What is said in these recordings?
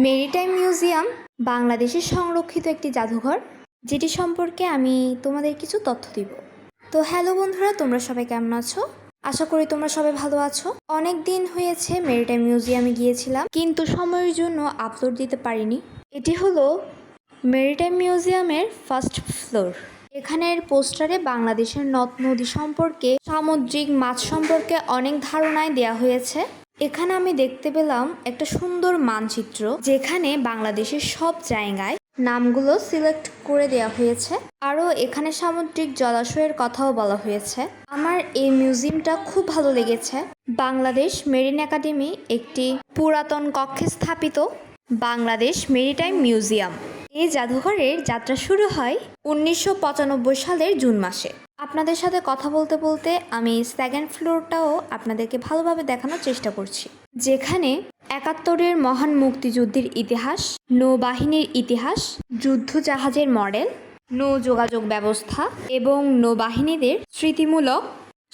Maritime museum বাংলাদেশের সংরক্ষিত একটি জাদুঘর, যেটি সম্পর্কে আমি তোমাদের কিছু তথ্য দিব। তো হ্যালো বন্ধুরা, তোমরা সবাই কেমন আছো? আশা করি তোমরা সবাই ভালো আছো। অনেক দিন হয়েছে মেরিটাইম মিউজিয়ামে গিয়েছিলাম, কিন্তু সময়ের জন্য আপলোড দিতে পারিনি। এটি হলো মেরিটাইম মিউজিয়ামের ফার্স্ট ফ্লোর। এখানের পোস্টারে বাংলাদেশের নদ নদী সম্পর্কে, সামুদ্রিক মাছ সম্পর্কে অনেক ধারণাই দেয়া হয়েছে। এখানে আমি দেখতে পেলাম একটা সুন্দর মানচিত্র, যেখানে বাংলাদেশের সব জায়গায় নামগুলো সিলেক্ট করে দেওয়া হয়েছে। আরও এখানে সামুদ্রিক জলাশয়ের কথাও বলা হয়েছে। আমার এই মিউজিয়ামটা খুব ভালো লেগেছে। বাংলাদেশ মেরিন একাডেমি একটি পুরাতন কক্ষে স্থাপিত বাংলাদেশ মেরিটাইম মিউজিয়াম। এই জাদুঘরের যাত্রা শুরু হয় 1995 সালের জুন মাসে। আপনাদের সাথে কথা বলতে বলতে আমি সেকেন্ড ফ্লোরটাও আপনাদেরকে ভালোভাবে দেখানোর চেষ্টা করছি, যেখানে 71-এর মহান মুক্তিযুদ্ধের ইতিহাস, নৌবাহিনীর ইতিহাস, যুদ্ধ জাহাজের মডেল, নৌ যোগাযোগ ব্যবস্থা এবং নৌবাহিনীদের স্মৃতিমূলক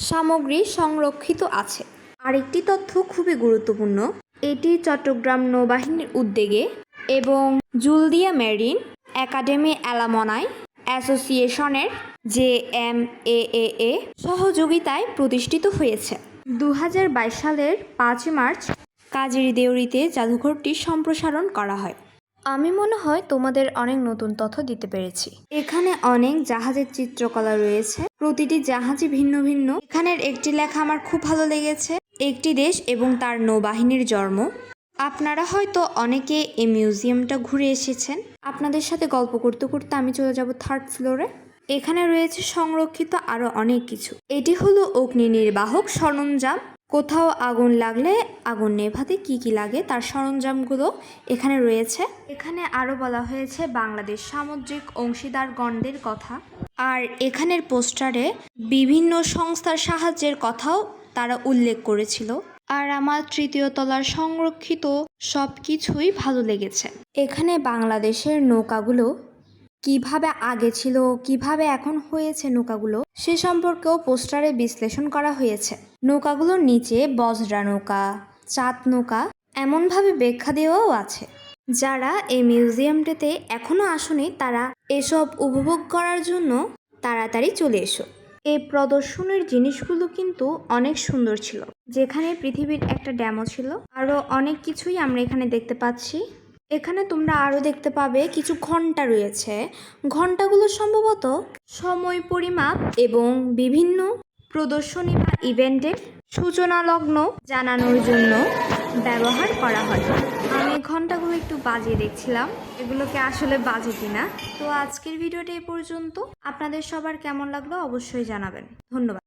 সামগ্রী সংরক্ষিত আছে। আরেকটি তথ্য খুবই গুরুত্বপূর্ণ, এটি চট্টগ্রাম নৌবাহিনীর উদ্যোগে এবং জুলদিয়া মেরিন একাডেমি অ্যালামনাই অ্যাসোসিয়েশনের JMAAA সহযোগিতায় প্রতিষ্ঠিত হয়েছে। 2022 সালের 5 মার্চ কাজের দেউরিতে জাদুঘরটি সম্প্রসারণ করা হয়। আমি মনে হয় তোমাদের অনেক নতুন তথ্য দিতে পেরেছি। এখানে অনেক জাহাজের চিত্রকলা রয়েছে, প্রতিটি জাহাজই ভিন্ন ভিন্ন। এখানের একটি লেখা আমার খুব ভালো লেগেছে, একটি দেশ এবং তার নৌবাহিনীর জন্ম। আপনারা হয়তো অনেকে এই মিউজিয়ামটা ঘুরে এসেছেন। আপনাদের সাথে গল্প করতে করতে আমি চলে যাব থার্ড ফ্লোরে। এখানে রয়েছে সংরক্ষিত আরও অনেক কিছু। এটি হলো অগ্নি নির্বাহক সরঞ্জাম। কোথাও আগুন লাগলে আগুন নেভাতে কি কি লাগে তার সরঞ্জামগুলো এখানে রয়েছে। এখানে আরও বলা হয়েছে বাংলাদেশ সামুদ্রিক অংশীদারগণদের কথা। আর এখানের পোস্টারে বিভিন্ন সংস্থার সাহায্যের কথাও তারা উল্লেখ করেছিল। আর আমার তৃতীয় তলার সংরক্ষিত সব কিছুই ভালো লেগেছে। এখানে বাংলাদেশের নৌকাগুলো কিভাবে আগে ছিল, কিভাবে এখন হয়েছে নৌকাগুলো, সে সম্পর্কেও পোস্টারে বিশ্লেষণ করা হয়েছে। নৌকাগুলোর নিচে বজরা নৌকা, চাঁদ নৌকা এমনভাবে ব্যাখ্যা দেওয়াও আছে। যারা এই মিউজিয়ামটিতে এখনও আসেনি তারা এসব উপভোগ করার জন্য তাড়াতাড়ি চলে এসো। এই প্রদর্শনীর জিনিসগুলো কিন্তু অনেক সুন্দর ছিল, যেখানে পৃথিবীর একটা ড্যামও ছিল। আরও অনেক কিছুই আমরা এখানে দেখতে পাচ্ছি। এখানে তোমরা আরও দেখতে পাবে কিছু ঘন্টা রয়েছে। ঘন্টাগুলো সম্ভবত সময় পরিমাপ এবং বিভিন্ন প্রদর্শনী বা ইভেন্টের সূচনা লগ্ন জানানোর জন্য ব্যবহার করা হয়। আমি ঘন্টাগুলো একটু বাজিয়ে দেখছিলাম, এগুলোকে আসলে বাজে কিনা। তো আজকের ভিডিওটা এই পর্যন্ত। আপনাদের সবার কেমন লাগলো অবশ্যই জানাবেন। ধন্যবাদ।